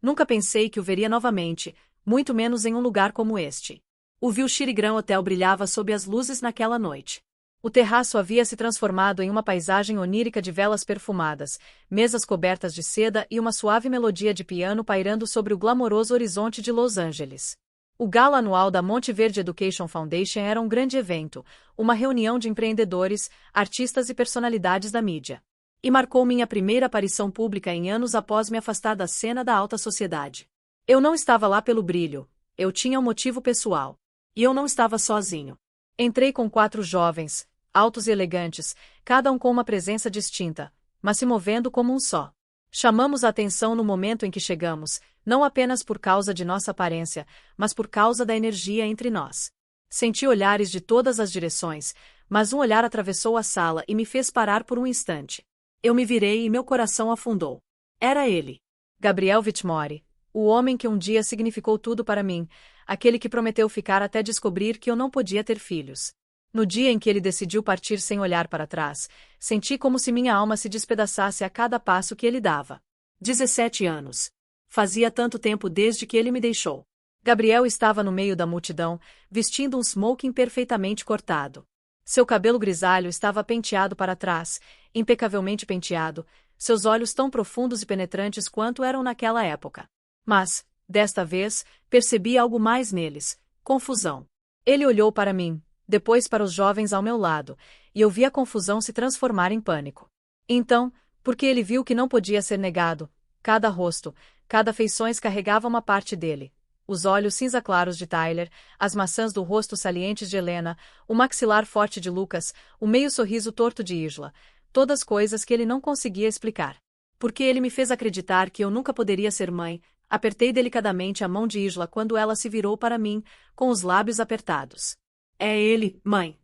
Nunca pensei que o veria novamente, muito menos em um lugar como este. O Wilshire Grand Hotel brilhava sob as luzes naquela noite. O terraço havia se transformado em uma paisagem onírica de velas perfumadas, mesas cobertas de seda e uma suave melodia de piano pairando sobre o glamouroso horizonte de Los Angeles. O gala anual da Monteverde Education Foundation era um grande evento, uma reunião de empreendedores, artistas e personalidades da mídia. E marcou minha primeira aparição pública em anos após me afastar da cena da alta sociedade. Eu não estava lá pelo brilho, eu tinha um motivo pessoal. E eu não estava sozinho. Entrei com 4 jovens, altos e elegantes, cada um com uma presença distinta, mas se movendo como um só. Chamamos a atenção no momento em que chegamos, não apenas por causa de nossa aparência, mas por causa da energia entre nós. Senti olhares de todas as direções, mas um olhar atravessou a sala e me fez parar por um instante. Eu me virei e meu coração afundou. Era ele. Gabriel Whitmore, o homem que um dia significou tudo para mim, aquele que prometeu ficar até descobrir que eu não podia ter filhos. No dia em que ele decidiu partir sem olhar para trás, senti como se minha alma se despedaçasse a cada passo que ele dava. 17 anos. Fazia tanto tempo desde que ele me deixou. Gabriel estava no meio da multidão, vestindo um smoking perfeitamente cortado. Seu cabelo grisalho estava penteado para trás, impecavelmente penteado, seus olhos tão profundos e penetrantes quanto eram naquela época. Mas, desta vez, percebi algo mais neles: confusão. Ele olhou para mim, depois para os jovens ao meu lado, e eu vi a confusão se transformar em pânico. Então, porque ele viu que não podia ser negado, cada rosto, cada feições carregava uma parte dele. Os olhos cinza claros de Tyler, as maçãs do rosto salientes de Helena, o maxilar forte de Lucas, o meio sorriso torto de Isla, todas coisas que ele não conseguia explicar. Porque ele me fez acreditar que eu nunca poderia ser mãe. Apertei delicadamente a mão de Isla quando ela se virou para mim, com os lábios apertados. É ele, mãe.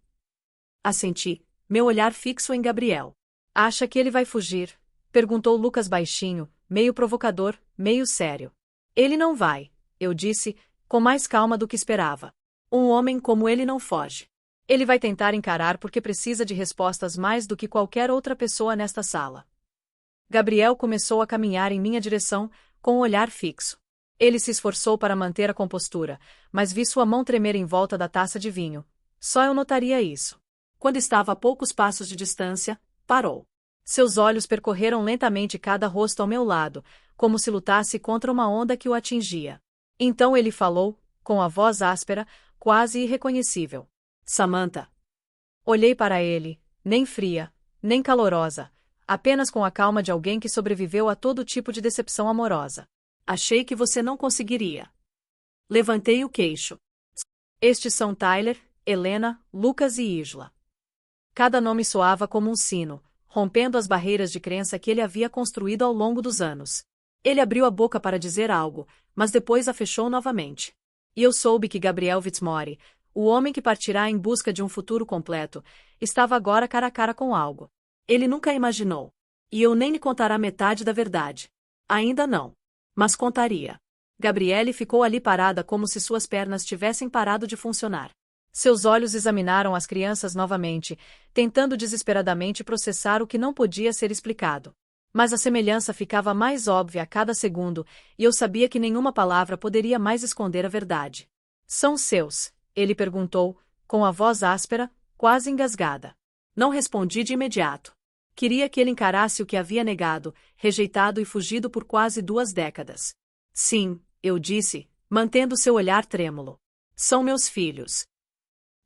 Assenti, meu olhar fixo em Gabriel. Acha que ele vai fugir? Perguntou Lucas baixinho, meio provocador, meio sério. Ele não vai, eu disse, com mais calma do que esperava. Um homem como ele não foge. Ele vai tentar encarar porque precisa de respostas mais do que qualquer outra pessoa nesta sala. Gabriel começou a caminhar em minha direção, com o olhar fixo. Ele se esforçou para manter a compostura, mas vi sua mão tremer em volta da taça de vinho. Só eu notaria isso. Quando estava a poucos passos de distância, parou. Seus olhos percorreram lentamente cada rosto ao meu lado, como se lutasse contra uma onda que o atingia. Então ele falou, com a voz áspera, quase irreconhecível. Samantha. Olhei para ele, nem fria, nem calorosa, apenas com a calma de alguém que sobreviveu a todo tipo de decepção amorosa. Achei que você não conseguiria. Levantei o queixo. Estes são Tyler, Helena, Lucas e Isla. Cada nome soava como um sino, rompendo as barreiras de crença que ele havia construído ao longo dos anos. Ele abriu a boca para dizer algo, mas depois a fechou novamente. E eu soube que Gabriel Whitmore, o homem que partirá em busca de um futuro completo, estava agora cara a cara com algo. Ele nunca imaginou. E eu nem lhe contará metade da verdade. Ainda não. Mas contaria. Gabriele ficou ali parada como se suas pernas tivessem parado de funcionar. Seus olhos examinaram as crianças novamente, tentando desesperadamente processar o que não podia ser explicado. Mas a semelhança ficava mais óbvia a cada segundo, e eu sabia que nenhuma palavra poderia mais esconder a verdade. São seus? Ele perguntou, com a voz áspera, quase engasgada. Não respondi de imediato. Queria que ele encarasse o que havia negado, rejeitado e fugido por quase 2 décadas. Sim, eu disse, mantendo seu olhar trêmulo. São meus filhos.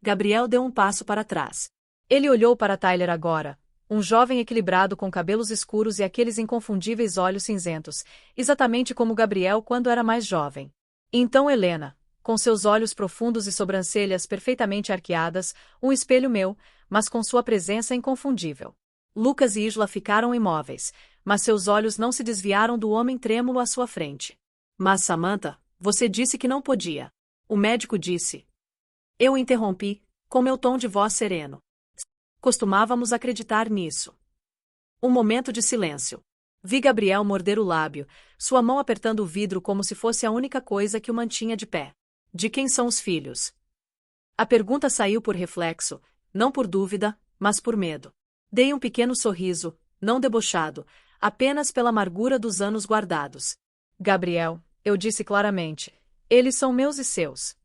Gabriel deu um passo para trás. Ele olhou para Tyler agora, um jovem equilibrado com cabelos escuros e aqueles inconfundíveis olhos cinzentos, exatamente como Gabriel quando era mais jovem. Então Helena, com seus olhos profundos e sobrancelhas perfeitamente arqueadas, um espelho meu, mas com sua presença inconfundível. Lucas e Isla ficaram imóveis, mas seus olhos não se desviaram do homem trêmulo à sua frente. Mas Samantha, você disse que não podia. O médico disse. Eu interrompi, com meu tom de voz sereno. Costumávamos acreditar nisso. Um momento de silêncio. Vi Gabriel morder o lábio, sua mão apertando o vidro como se fosse a única coisa que o mantinha de pé. De quem são os filhos? A pergunta saiu por reflexo, não por dúvida, mas por medo. Dei um pequeno sorriso, não debochado, apenas pela amargura dos anos guardados. Gabriel, eu disse claramente. Eles são meus e seus.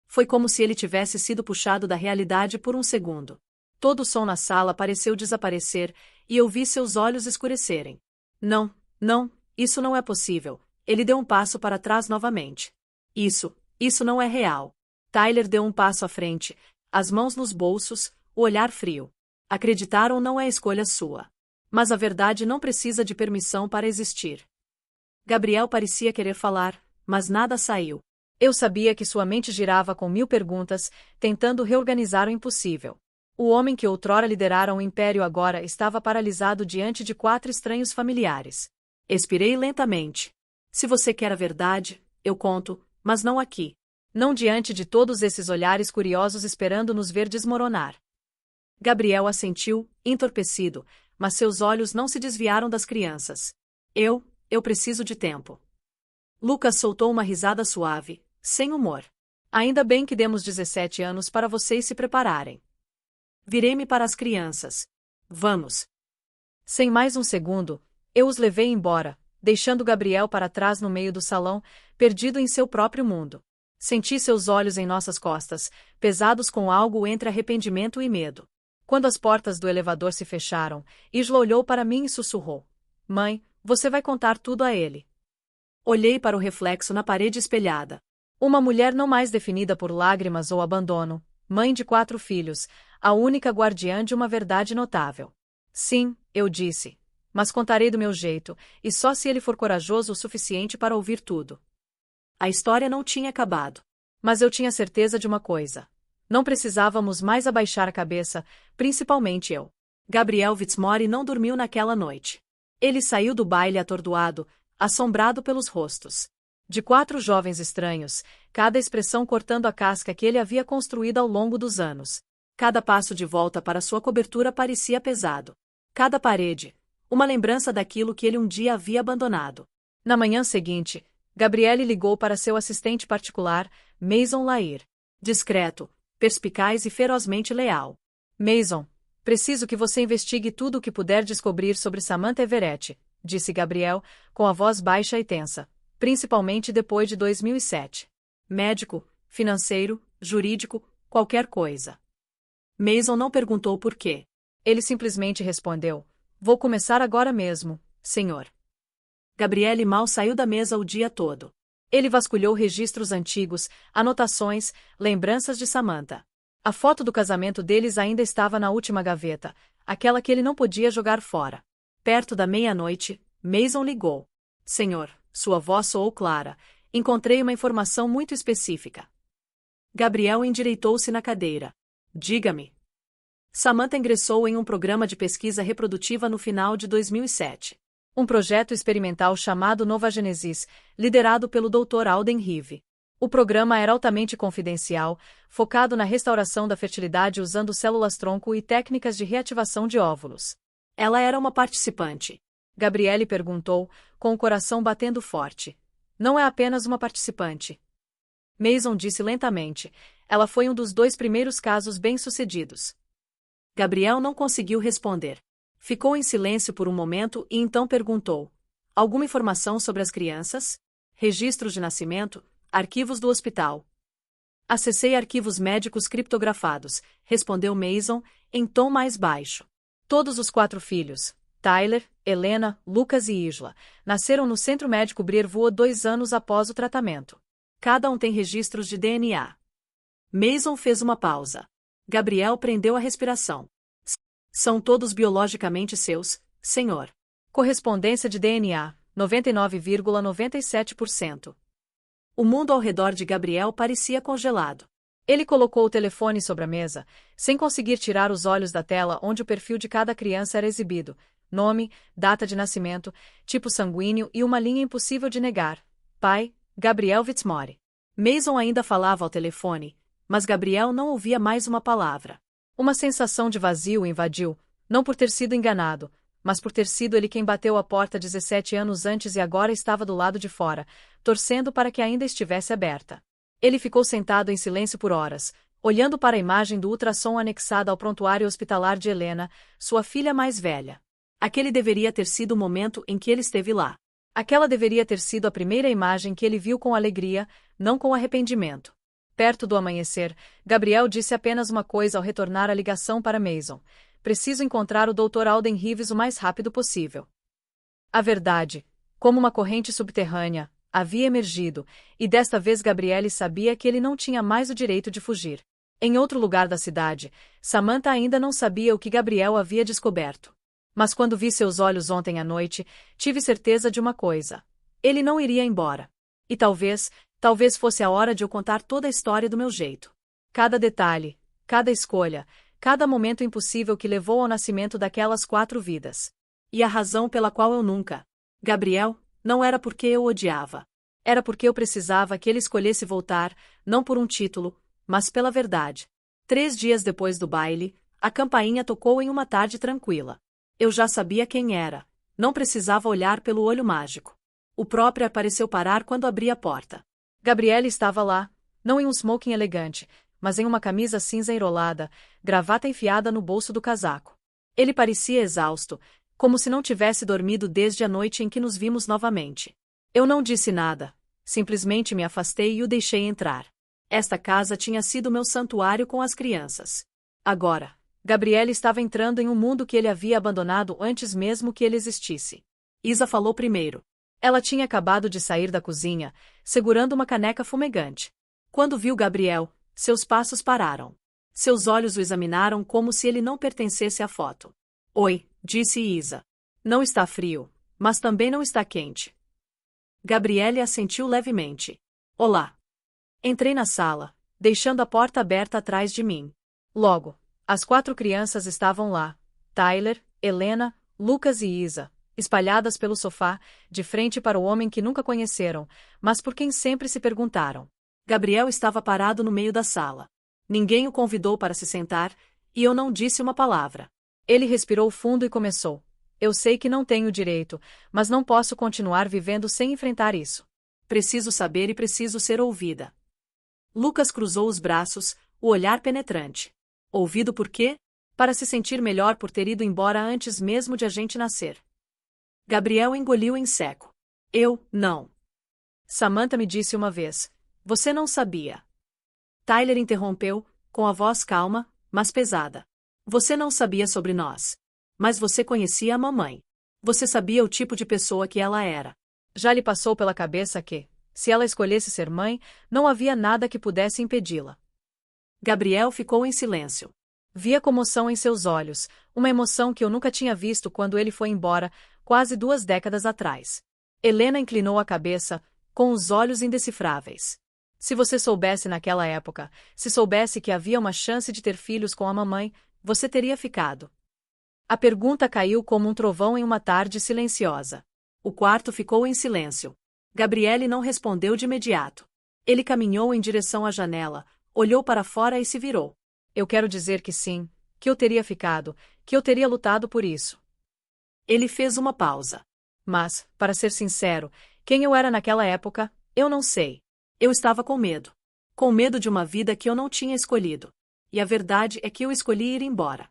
Foi como se ele tivesse sido puxado da realidade por um segundo. Todo o som na sala pareceu desaparecer, e eu vi seus olhos escurecerem. Não, não, isso não é possível. Ele deu um passo para trás novamente. Isso não é real. Tyler deu um passo à frente, as mãos nos bolsos, o olhar frio. Acreditar ou não é escolha sua. Mas a verdade não precisa de permissão para existir. Gabriel parecia querer falar, mas nada saiu. Eu sabia que sua mente girava com 1000 perguntas, tentando reorganizar o impossível. O homem que outrora liderara um império agora estava paralisado diante de 4 estranhos familiares. Expirei lentamente. Se você quer a verdade, eu conto, mas não aqui. Não diante de todos esses olhares curiosos esperando nos ver desmoronar. Gabriel assentiu, entorpecido, mas seus olhos não se desviaram das crianças. Eu preciso de tempo. Lucas soltou uma risada suave, sem humor. Ainda bem que demos 17 anos para vocês se prepararem. Virei-me para as crianças. Vamos. Sem mais um segundo, eu os levei embora, deixando Gabriel para trás no meio do salão, perdido em seu próprio mundo. Senti seus olhos em nossas costas, pesados com algo entre arrependimento e medo. Quando as portas do elevador se fecharam, Isla olhou para mim e sussurrou. Mãe, você vai contar tudo a ele. Olhei para o reflexo na parede espelhada. Uma mulher não mais definida por lágrimas ou abandono, mãe de 4 filhos, a única guardiã de uma verdade notável. Sim, eu disse. Mas contarei do meu jeito, e só se ele for corajoso o suficiente para ouvir tudo. A história não tinha acabado. Mas eu tinha certeza de uma coisa. Não precisávamos mais abaixar a cabeça, principalmente eu. Gabriel Fitzmorris não dormiu naquela noite. Ele saiu do baile atordoado, assombrado pelos rostos de 4 jovens estranhos, cada expressão cortando a casca que ele havia construído ao longo dos anos. Cada passo de volta para sua cobertura parecia pesado. Cada parede, uma lembrança daquilo que ele um dia havia abandonado. Na manhã seguinte, Gabriele ligou para seu assistente particular, Mason Lair. Discreto, perspicaz e ferozmente leal. Mason, preciso que você investigue tudo o que puder descobrir sobre Samantha Everett, disse Gabriel, com a voz baixa e tensa, principalmente depois de 2007. Médico, financeiro, jurídico, qualquer coisa. Mason não perguntou por quê. Ele simplesmente respondeu, vou começar agora mesmo, senhor. Gabriele mal saiu da mesa o dia todo. Ele vasculhou registros antigos, anotações, lembranças de Samantha. A foto do casamento deles ainda estava na última gaveta, aquela que ele não podia jogar fora. Perto da meia-noite, Mason ligou. Senhor, sua voz soou clara. Encontrei uma informação muito específica. Gabriel endireitou-se na cadeira. Diga-me. Samantha ingressou em um programa de pesquisa reprodutiva no final de 2007. Um projeto experimental chamado Nova Genesis, liderado pelo Dr. Alden Rive. O programa era altamente confidencial, focado na restauração da fertilidade usando células-tronco e técnicas de reativação de óvulos. Ela era uma participante. Gabriele perguntou, com o coração batendo forte. Não é apenas uma participante. Mason disse lentamente. Ela foi um dos 2 primeiros casos bem-sucedidos. Gabriel não conseguiu responder. Ficou em silêncio por um momento e então perguntou. Alguma informação sobre as crianças? Registros de nascimento? Arquivos do hospital? Acessei arquivos médicos criptografados, respondeu Mason, em tom mais baixo. Todos os 4 filhos, Tyler, Helena, Lucas e Isla, nasceram no Centro Médico Breerwood 2 anos após o tratamento. Cada um tem registros de DNA. Mason fez uma pausa. Gabriel prendeu a respiração. São todos biologicamente seus, senhor. Correspondência de DNA, 99,97%. O mundo ao redor de Gabriel parecia congelado. Ele colocou o telefone sobre a mesa, sem conseguir tirar os olhos da tela onde o perfil de cada criança era exibido. Nome, data de nascimento, tipo sanguíneo e uma linha impossível de negar. Pai, Gabriel Fitzmorris. Mason ainda falava ao telefone, mas Gabriel não ouvia mais uma palavra. Uma sensação de vazio o invadiu, não por ter sido enganado, mas por ter sido ele quem bateu a porta 17 anos antes e agora estava do lado de fora, torcendo para que ainda estivesse aberta. Ele ficou sentado em silêncio por horas, olhando para a imagem do ultrassom anexada ao prontuário hospitalar de Helena, sua filha mais velha. Aquele deveria ter sido o momento em que ele esteve lá. Aquela deveria ter sido a primeira imagem que ele viu com alegria, não com arrependimento. Perto do amanhecer, Gabriel disse apenas uma coisa ao retornar a ligação para Mason: preciso encontrar o Dr. Alden Reeves o mais rápido possível. A verdade, como uma corrente subterrânea, havia emergido, e desta vez Gabriele sabia que ele não tinha mais o direito de fugir. Em outro lugar da cidade, Samantha ainda não sabia o que Gabriel havia descoberto. Mas quando vi seus olhos ontem à noite, tive certeza de uma coisa: ele não iria embora. E talvez fosse a hora de eu contar toda a história do meu jeito. Cada detalhe, cada escolha, cada momento impossível que levou ao nascimento daquelas 4 vidas. E a razão pela qual eu nunca. Gabriel, não era porque eu o odiava. Era porque eu precisava que ele escolhesse voltar, não por um título, mas pela verdade. 3 dias depois do baile, a campainha tocou em uma tarde tranquila. Eu já sabia quem era. Não precisava olhar pelo olho mágico. O próprio apareceu parar quando abri a porta. Gabriele estava lá, não em um smoking elegante, mas em uma camisa cinza enrolada, gravata enfiada no bolso do casaco. Ele parecia exausto, como se não tivesse dormido desde a noite em que nos vimos novamente. Eu não disse nada, simplesmente me afastei e o deixei entrar. Esta casa tinha sido meu santuário com as crianças. Agora, Gabriele estava entrando em um mundo que ele havia abandonado antes mesmo que ele existisse. Isa falou primeiro. Ela tinha acabado de sair da cozinha, segurando uma caneca fumegante. Quando viu Gabriel, seus passos pararam. Seus olhos o examinaram como se ele não pertencesse à foto. Oi, disse Isa. Não está frio, mas também não está quente. Gabriele assentiu levemente. Olá. Entrei na sala, deixando a porta aberta atrás de mim. Logo, as 4 crianças estavam lá: Tyler, Helena, Lucas e Isa, espalhadas pelo sofá, de frente para o homem que nunca conheceram, mas por quem sempre se perguntaram. Gabriel estava parado no meio da sala. Ninguém o convidou para se sentar, e eu não disse uma palavra. Ele respirou fundo e começou. Eu sei que não tenho direito, mas não posso continuar vivendo sem enfrentar isso. Preciso saber e preciso ser ouvida. Lucas cruzou os braços, o olhar penetrante. Ouvido por quê? Para se sentir melhor por ter ido embora antes mesmo de a gente nascer. Gabriel engoliu em seco. Eu, não. Samantha me disse uma vez. Você não sabia. Tyler interrompeu, com a voz calma, mas pesada. Você não sabia sobre nós. Mas você conhecia a mamãe. Você sabia o tipo de pessoa que ela era. Já lhe passou pela cabeça que, se ela escolhesse ser mãe, não havia nada que pudesse impedi-la. Gabriel ficou em silêncio. Via comoção em seus olhos, uma emoção que eu nunca tinha visto quando ele foi embora, quase 2 décadas atrás. Helena inclinou a cabeça, com os olhos indecifráveis. Se você soubesse naquela época, se soubesse que havia uma chance de ter filhos com a mamãe, você teria ficado. A pergunta caiu como um trovão em uma tarde silenciosa. O quarto ficou em silêncio. Gabriele não respondeu de imediato. Ele caminhou em direção à janela, olhou para fora e se virou. Eu quero dizer que sim, que eu teria ficado, que eu teria lutado por isso. Ele fez uma pausa. Mas, para ser sincero, quem eu era naquela época, eu não sei. Eu estava com medo. Com medo de uma vida que eu não tinha escolhido. E a verdade é que eu escolhi ir embora.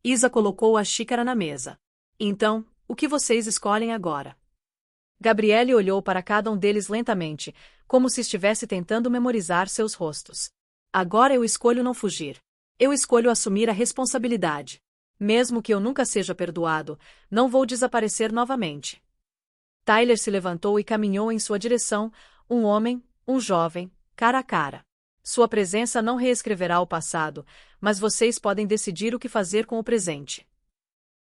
Isa colocou a xícara na mesa. Então, o que vocês escolhem agora? Gabriele olhou para cada um deles lentamente, como se estivesse tentando memorizar seus rostos. Agora eu escolho não fugir. Eu escolho assumir a responsabilidade. Mesmo que eu nunca seja perdoado, não vou desaparecer novamente. Tyler se levantou e caminhou em sua direção, um homem, um jovem, cara a cara. Sua presença não reescreverá o passado, mas vocês podem decidir o que fazer com o presente.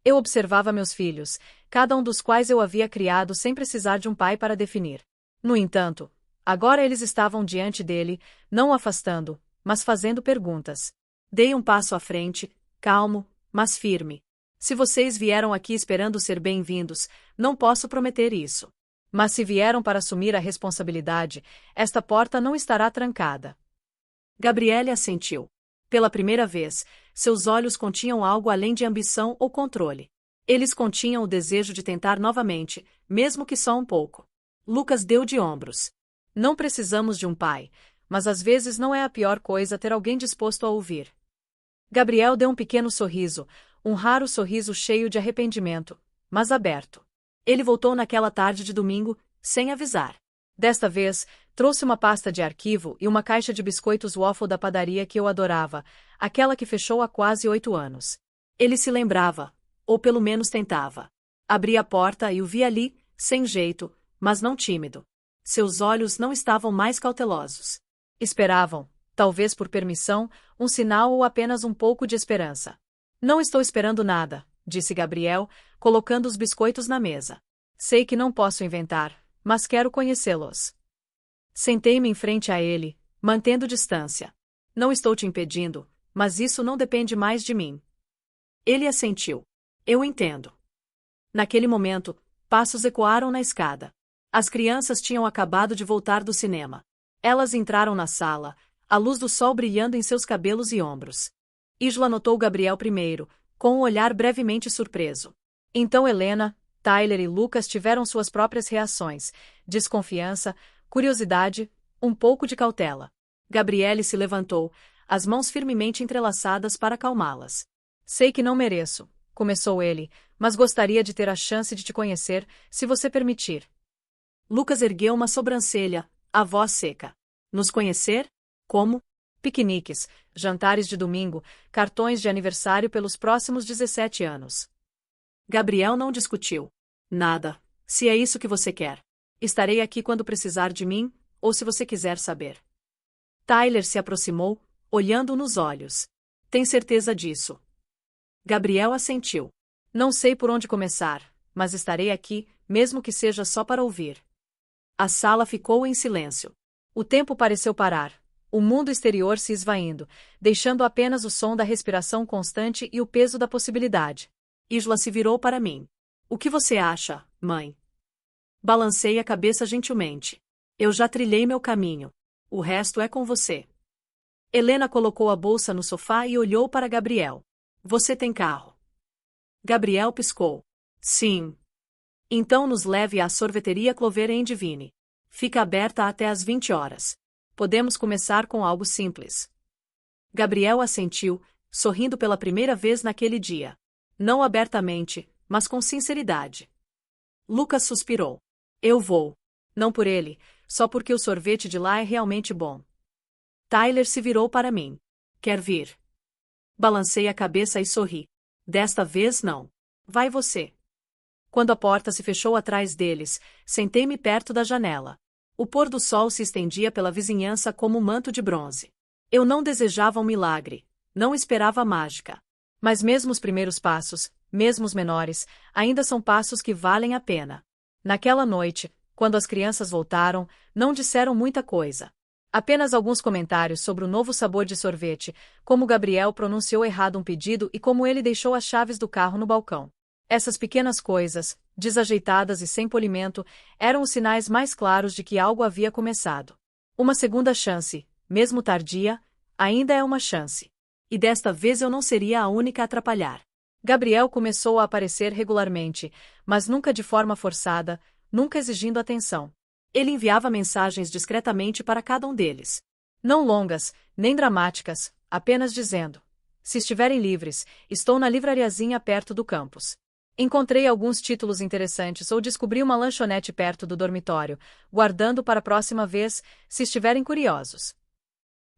Eu observava meus filhos, cada um dos quais eu havia criado sem precisar de um pai para definir. No entanto, agora eles estavam diante dele, não o afastando, mas fazendo perguntas. Dei um passo à frente, calmo, mas firme. Se vocês vieram aqui esperando ser bem-vindos, não posso prometer isso. Mas se vieram para assumir a responsabilidade, esta porta não estará trancada. Gabriele assentiu. Pela primeira vez, seus olhos continham algo além de ambição ou controle. Eles continham o desejo de tentar novamente, mesmo que só um pouco. Lucas deu de ombros. Não precisamos de um pai, mas às vezes não é a pior coisa ter alguém disposto a ouvir. Gabriel deu um pequeno sorriso, um raro sorriso cheio de arrependimento, mas aberto. Ele voltou naquela tarde de domingo, sem avisar. Desta vez, trouxe uma pasta de arquivo e uma caixa de biscoitos waffle da padaria que eu adorava, aquela que fechou há quase 8 anos. Ele se lembrava, ou pelo menos tentava. Abri a porta e o vi ali, sem jeito, mas não tímido. Seus olhos não estavam mais cautelosos. Esperavam, talvez por permissão, um sinal ou apenas um pouco de esperança. Não estou esperando nada, disse Gabriel, colocando os biscoitos na mesa. Sei que não posso inventar, mas quero conhecê-los. Sentei-me em frente a ele, mantendo distância. Não estou te impedindo, mas isso não depende mais de mim. Ele assentiu. Eu entendo. Naquele momento, passos ecoaram na escada. As crianças tinham acabado de voltar do cinema. Elas entraram na sala, a luz do sol brilhando em seus cabelos e ombros. Isla notou Gabriel primeiro, com um olhar brevemente surpreso. Então Helena, Tyler e Lucas tiveram suas próprias reações: desconfiança, curiosidade, um pouco de cautela. Gabriele se levantou, as mãos firmemente entrelaçadas para acalmá-las. Sei que não mereço, começou ele, mas gostaria de ter a chance de te conhecer, se você permitir. Lucas ergueu uma sobrancelha, a voz seca. Nos conhecer? Como? Piqueniques, jantares de domingo, cartões de aniversário pelos próximos 17 anos. Gabriel não discutiu. Nada, se é isso que você quer. Estarei aqui quando precisar de mim, ou se você quiser saber. Tyler se aproximou, olhando nos olhos. Tem certeza disso? Gabriel assentiu. Não sei por onde começar, mas estarei aqui, mesmo que seja só para ouvir. A sala ficou em silêncio. O tempo pareceu parar, o mundo exterior se esvaindo, deixando apenas o som da respiração constante e o peso da possibilidade. Isla se virou para mim. O que você acha, mãe? Balancei a cabeça gentilmente. Eu já trilhei meu caminho. O resto é com você. Helena colocou a bolsa no sofá e olhou para Gabriel. Você tem carro? Gabriel piscou. Sim. Então nos leve à sorveteria Clover & Divine. Fica aberta até às 20 horas. Podemos começar com algo simples. Gabriel assentiu, sorrindo pela primeira vez naquele dia. Não abertamente, mas com sinceridade. Lucas suspirou. Eu vou. Não por ele, só porque o sorvete de lá é realmente bom. Tyler se virou para mim. Quer vir? Balancei a cabeça e sorri. Desta vez não. Vai você. Quando a porta se fechou atrás deles, sentei-me perto da janela. O pôr do sol se estendia pela vizinhança como um manto de bronze. Eu não desejava um milagre, não esperava a mágica. Mas mesmo os primeiros passos, mesmo os menores, ainda são passos que valem a pena. Naquela noite, quando as crianças voltaram, não disseram muita coisa. Apenas alguns comentários sobre o novo sabor de sorvete, como Gabriel pronunciou errado um pedido e como ele deixou as chaves do carro no balcão. Essas pequenas coisas, desajeitadas e sem polimento, eram os sinais mais claros de que algo havia começado. Uma segunda chance, mesmo tardia, ainda é uma chance. E desta vez eu não seria a única a atrapalhar. Gabriel começou a aparecer regularmente, mas nunca de forma forçada, nunca exigindo atenção. Ele enviava mensagens discretamente para cada um deles. Não longas, nem dramáticas, apenas dizendo: se estiverem livres, estou na livrariazinha perto do campus. Encontrei alguns títulos interessantes ou descobri uma lanchonete perto do dormitório, guardando para a próxima vez, se estiverem curiosos.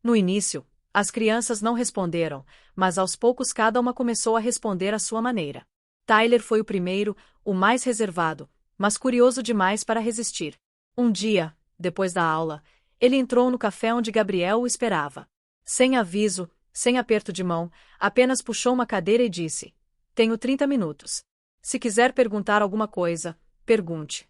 No início, as crianças não responderam, mas aos poucos cada uma começou a responder à sua maneira. Tyler foi o primeiro, o mais reservado, mas curioso demais para resistir. Um dia, depois da aula, ele entrou no café onde Gabriel o esperava. Sem aviso, sem aperto de mão, apenas puxou uma cadeira e disse: tenho 30 minutos. Se quiser perguntar alguma coisa, pergunte.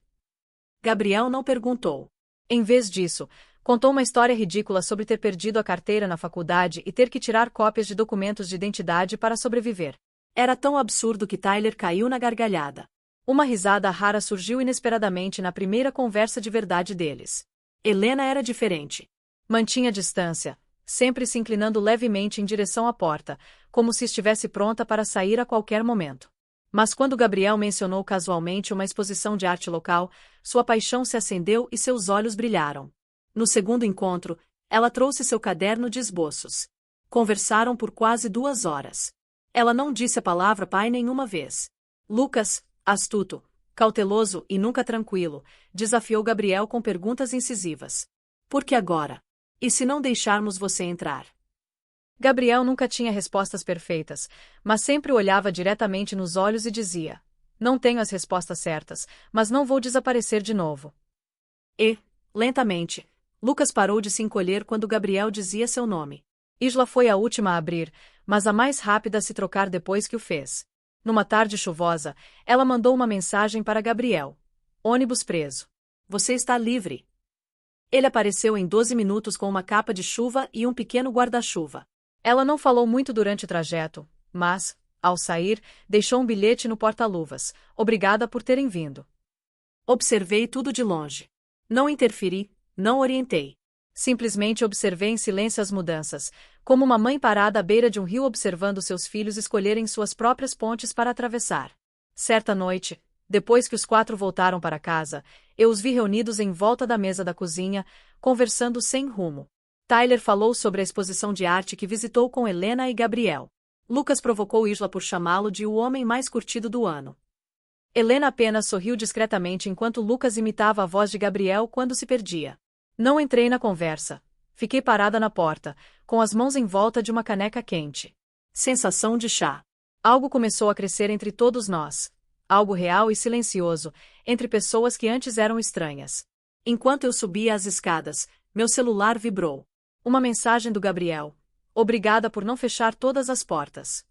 Gabriel não perguntou. Em vez disso, contou uma história ridícula sobre ter perdido a carteira na faculdade e ter que tirar cópias de documentos de identidade para sobreviver. Era tão absurdo que Tyler caiu na gargalhada. Uma risada rara surgiu inesperadamente na primeira conversa de verdade deles. Helena era diferente. Mantinha distância, sempre se inclinando levemente em direção à porta, como se estivesse pronta para sair a qualquer momento. Mas quando Gabriel mencionou casualmente uma exposição de arte local, sua paixão se acendeu e seus olhos brilharam. No segundo encontro, ela trouxe seu caderno de esboços. Conversaram por quase 2 horas. Ela não disse a palavra pai nenhuma vez. Lucas, astuto, Cauteloso e nunca tranquilo, desafiou Gabriel com perguntas incisivas. Por que agora? E se não deixarmos você entrar? Gabriel nunca tinha respostas perfeitas, mas sempre olhava diretamente nos olhos e dizia: não tenho as respostas certas, mas não vou desaparecer de novo. E, lentamente, Lucas parou de se encolher quando Gabriel dizia seu nome. Isla foi a última a abrir, mas a mais rápida a se trocar depois que o fez. Numa tarde chuvosa, ela mandou uma mensagem para Gabriel. Ônibus preso. Você está livre. Ele apareceu em 12 minutos com uma capa de chuva e um pequeno guarda-chuva. Ela não falou muito durante o trajeto, mas, ao sair, deixou um bilhete no porta-luvas. Obrigada por terem vindo. Observei tudo de longe. Não interferi, não orientei. Simplesmente observei em silêncio as mudanças, como uma mãe parada à beira de um rio observando seus filhos escolherem suas próprias pontes para atravessar. Certa noite, depois que os 4 voltaram para casa, eu os vi reunidos em volta da mesa da cozinha, conversando sem rumo. Tyler falou sobre a exposição de arte que visitou com Helena e Gabriel. Lucas provocou Isla por chamá-lo de o homem mais curtido do ano. Helena apenas sorriu discretamente enquanto Lucas imitava a voz de Gabriel quando se perdia. Não entrei na conversa. Fiquei parada na porta, com as mãos em volta de uma caneca quente. Sensação de chá. Algo começou a crescer entre todos nós. Algo real e silencioso, entre pessoas que antes eram estranhas. Enquanto eu subia as escadas, meu celular vibrou. Uma mensagem do Gabriel. Obrigada por não fechar todas as portas.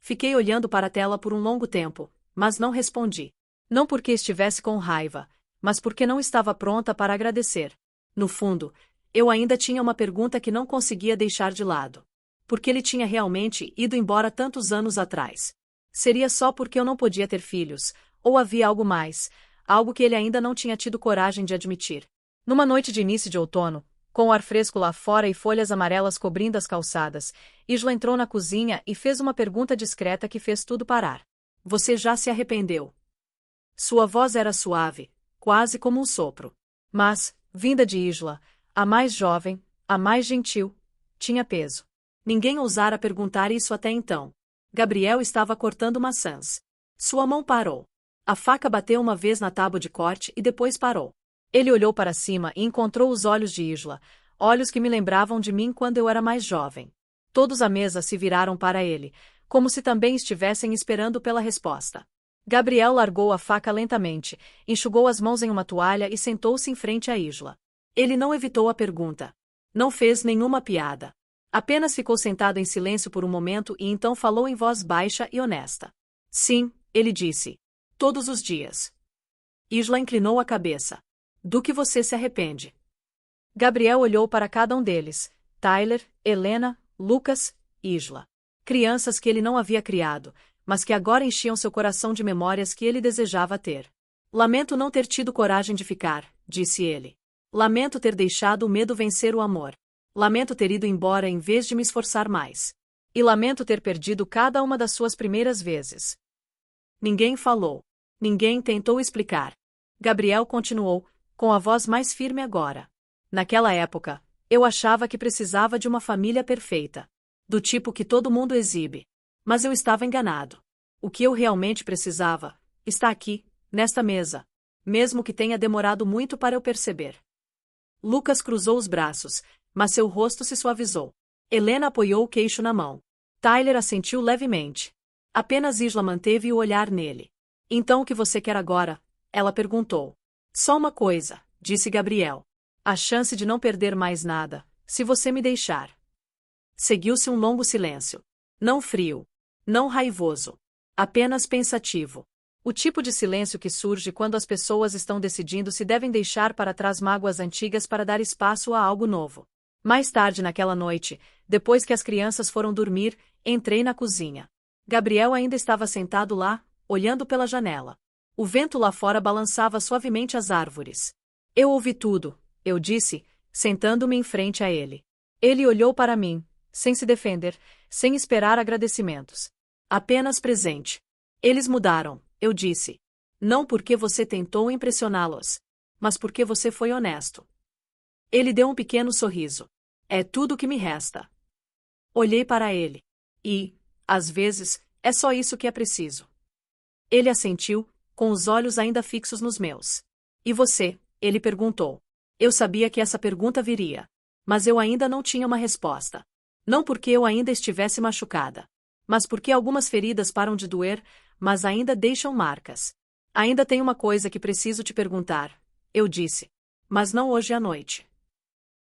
Fiquei olhando para a tela por um longo tempo, mas não respondi. Não porque estivesse com raiva, mas porque não estava pronta para agradecer. No fundo, eu ainda tinha uma pergunta que não conseguia deixar de lado. Por que ele tinha realmente ido embora tantos anos atrás? Seria só porque eu não podia ter filhos, ou havia algo mais, algo que ele ainda não tinha tido coragem de admitir. Numa noite de início de outono, com o ar fresco lá fora e folhas amarelas cobrindo as calçadas, Isla entrou na cozinha e fez uma pergunta discreta que fez tudo parar. Você já se arrependeu? Sua voz era suave, quase como um sopro. Mas, vinda de Isla, a mais jovem, a mais gentil, tinha peso. Ninguém ousara perguntar isso até então. Gabriel estava cortando maçãs. Sua mão parou. A faca bateu uma vez na tábua de corte e depois parou. Ele olhou para cima e encontrou os olhos de Isla, olhos que me lembravam de mim quando eu era mais jovem. Todos à mesa se viraram para ele, como se também estivessem esperando pela resposta. Gabriel largou a faca lentamente, enxugou as mãos em uma toalha e sentou-se em frente a Isla. Ele não evitou a pergunta. Não fez nenhuma piada. Apenas ficou sentado em silêncio por um momento e então falou em voz baixa e honesta. Sim, ele disse. Todos os dias. Isla inclinou a cabeça. Do que você se arrepende? Gabriel olhou para cada um deles. Tyler, Helena, Lucas, Isla. Crianças que ele não havia criado, mas que agora enchiam seu coração de memórias que ele desejava ter. Lamento não ter tido coragem de ficar, disse ele. Lamento ter deixado o medo vencer o amor. Lamento ter ido embora em vez de me esforçar mais. E lamento ter perdido cada uma das suas primeiras vezes. Ninguém falou. Ninguém tentou explicar. Gabriel continuou, com a voz mais firme agora. Naquela época, eu achava que precisava de uma família perfeita. Do tipo que todo mundo exibe. Mas eu estava enganado. O que eu realmente precisava está aqui, nesta mesa. Mesmo que tenha demorado muito para eu perceber. Lucas cruzou os braços, mas seu rosto se suavizou. Helena apoiou o queixo na mão. Tyler assentiu levemente. Apenas Isla manteve o olhar nele. Então o que você quer agora? Ela perguntou. Só uma coisa, disse Gabriel. A chance de não perder mais nada, se você me deixar. Seguiu-se um longo silêncio. Não frio. Não raivoso. Apenas pensativo. O tipo de silêncio que surge quando as pessoas estão decidindo se devem deixar para trás mágoas antigas para dar espaço a algo novo. Mais tarde naquela noite, depois que as crianças foram dormir, entrei na cozinha. Gabriel ainda estava sentado lá, olhando pela janela. O vento lá fora balançava suavemente as árvores. Eu ouvi tudo, eu disse, sentando-me em frente a ele. Ele olhou para mim, sem se defender, sem esperar agradecimentos. Apenas presente. Eles mudaram, eu disse. Não porque você tentou impressioná-los, mas porque você foi honesto. Ele deu um pequeno sorriso. É tudo o que me resta. Olhei para ele. E, às vezes, é só isso que é preciso. Ele assentiu, com os olhos ainda fixos nos meus. E você? Ele perguntou. Eu sabia que essa pergunta viria. Mas eu ainda não tinha uma resposta. Não porque eu ainda estivesse machucada. Mas porque algumas feridas param de doer, mas ainda deixam marcas. Ainda tem uma coisa que preciso te perguntar, eu disse. Mas não hoje à noite.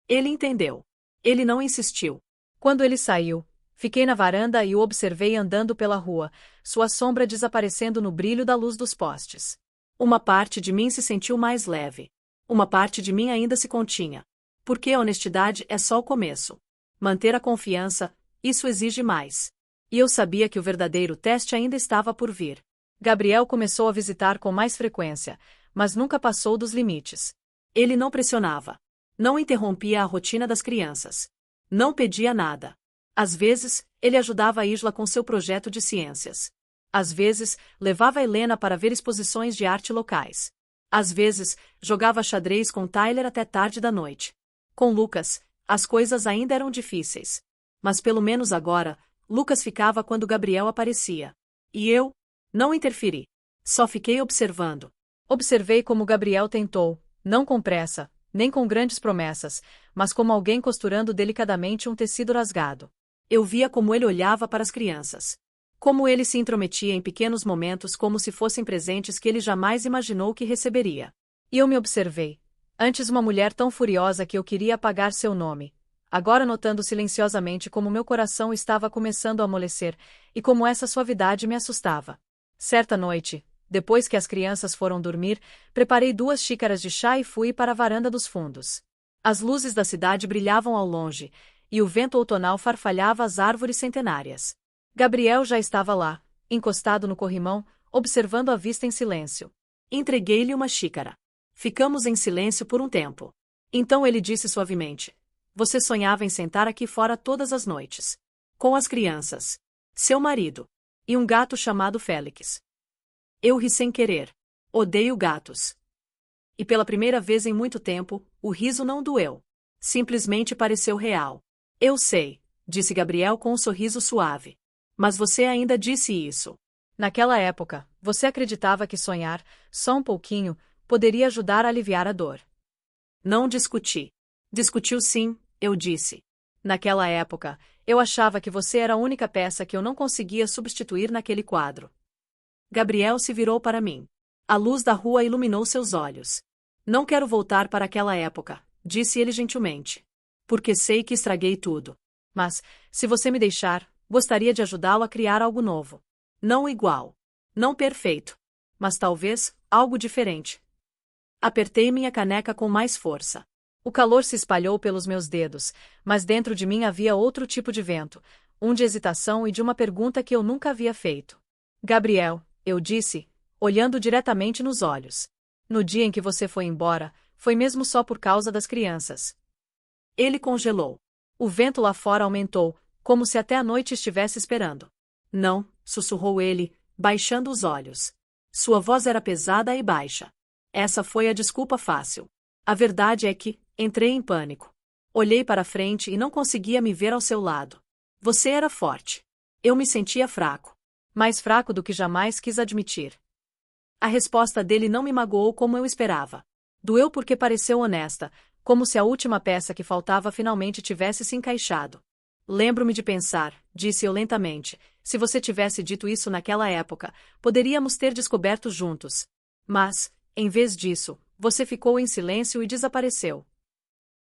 Ele entendeu. Ele não insistiu. Quando ele saiu, fiquei na varanda e o observei andando pela rua, sua sombra desaparecendo no brilho da luz dos postes. Uma parte de mim se sentiu mais leve. Uma parte de mim ainda se continha. Porque a honestidade é só o começo. Manter a confiança, isso exige mais. E eu sabia que o verdadeiro teste ainda estava por vir. Gabriel começou a visitar com mais frequência, mas nunca passou dos limites. Ele não pressionava. Não interrompia a rotina das crianças. Não pedia nada. Às vezes, ele ajudava a Isla com seu projeto de ciências. Às vezes, levava a Helena para ver exposições de arte locais. Às vezes, jogava xadrez com Tyler até tarde da noite. Com Lucas, as coisas ainda eram difíceis. Mas pelo menos agora, Lucas ficava quando Gabriel aparecia. E eu? Não interferi. Só fiquei observando. Observei como Gabriel tentou, não com pressa, nem com grandes promessas, mas como alguém costurando delicadamente um tecido rasgado. Eu via como ele olhava para as crianças. Como ele se intrometia em pequenos momentos como se fossem presentes que ele jamais imaginou que receberia. E eu me observei. Antes uma mulher tão furiosa que eu queria apagar seu nome. Agora notando silenciosamente como meu coração estava começando a amolecer, e como essa suavidade me assustava. Certa noite, depois que as crianças foram dormir, preparei 2 xícaras de chá e fui para a varanda dos fundos. As luzes da cidade brilhavam ao longe, e o vento outonal farfalhava as árvores centenárias. Gabriel já estava lá, encostado no corrimão, observando a vista em silêncio. Entreguei-lhe uma xícara. Ficamos em silêncio por um tempo. Então ele disse suavemente: Você sonhava em sentar aqui fora todas as noites. Com as crianças. Seu marido. E um gato chamado Félix. Eu ri sem querer. Odeio gatos. E pela primeira vez em muito tempo, o riso não doeu. Simplesmente pareceu real. Eu sei, disse Gabriel com um sorriso suave. Mas você ainda disse isso. Naquela época, você acreditava que sonhar, só um pouquinho, poderia ajudar a aliviar a dor. Não discuti. Discutiu sim, eu disse. Naquela época, eu achava que você era a única peça que eu não conseguia substituir naquele quadro. Gabriel se virou para mim. A luz da rua iluminou seus olhos. Não quero voltar para aquela época, disse ele gentilmente. Porque sei que estraguei tudo. Mas, se você me deixar, gostaria de ajudá-lo a criar algo novo. Não igual. Não perfeito. Mas talvez, algo diferente. Apertei minha caneca com mais força. O calor se espalhou pelos meus dedos, mas dentro de mim havia outro tipo de vento, um de hesitação e de uma pergunta que eu nunca havia feito. Gabriel, eu disse, olhando diretamente nos olhos. No dia em que você foi embora, foi mesmo só por causa das crianças. Ele congelou. O vento lá fora aumentou, como se até a noite estivesse esperando. Não, sussurrou ele, baixando os olhos. Sua voz era pesada e baixa. Essa foi a desculpa fácil. A verdade é que, entrei em pânico. Olhei para frente e não conseguia me ver ao seu lado. Você era forte. Eu me sentia fraco. Mais fraco do que jamais quis admitir. A resposta dele não me magoou como eu esperava. Doeu porque pareceu honesta, como se a última peça que faltava finalmente tivesse se encaixado. Lembro-me de pensar, disse eu lentamente, se você tivesse dito isso naquela época, poderíamos ter descoberto juntos. Mas, em vez disso, você ficou em silêncio e desapareceu.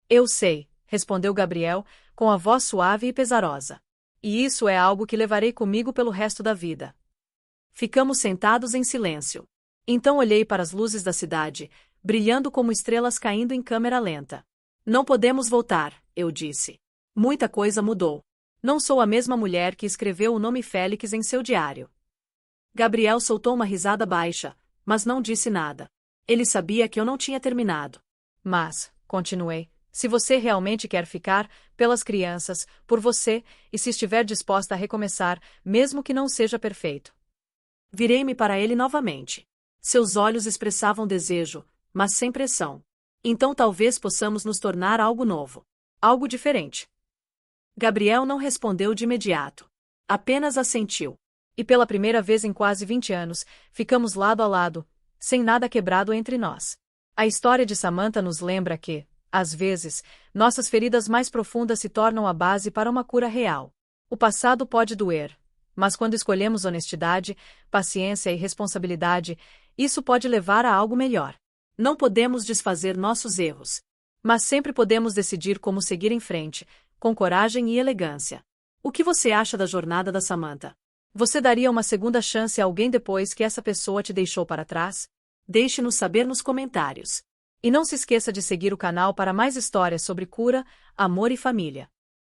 Eu sei, respondeu Gabriel, com a voz suave e pesarosa. E isso é algo que levarei comigo pelo resto da vida. Ficamos sentados em silêncio. Então olhei para as luzes da cidade, brilhando como estrelas caindo em câmera lenta. Não podemos voltar, eu disse. Muita coisa mudou. Não sou a mesma mulher que escreveu o nome Félix em seu diário. Gabriel soltou uma risada baixa, mas não disse nada. Ele sabia que eu não tinha terminado. Mas, continuei, se você realmente quer ficar, pelas crianças, por você, e se estiver disposta a recomeçar, mesmo que não seja perfeito. Virei-me para ele novamente. Seus olhos expressavam desejo, mas sem pressão. Então talvez possamos nos tornar algo novo. Algo diferente. Gabriel não respondeu de imediato. Apenas assentiu. E pela primeira vez em quase 20 anos, ficamos lado a lado, sem nada quebrado entre nós. A história de Samantha nos lembra que, às vezes, nossas feridas mais profundas se tornam a base para uma cura real. O passado pode doer, mas quando escolhemos honestidade, paciência e responsabilidade, isso pode levar a algo melhor. Não podemos desfazer nossos erros, mas sempre podemos decidir como seguir em frente, com coragem e elegância. O que você acha da jornada da Samantha? Você daria uma segunda chance a alguém depois que essa pessoa te deixou para trás? Deixe-nos saber nos comentários. E não se esqueça de seguir o canal para mais histórias sobre cura, amor e família.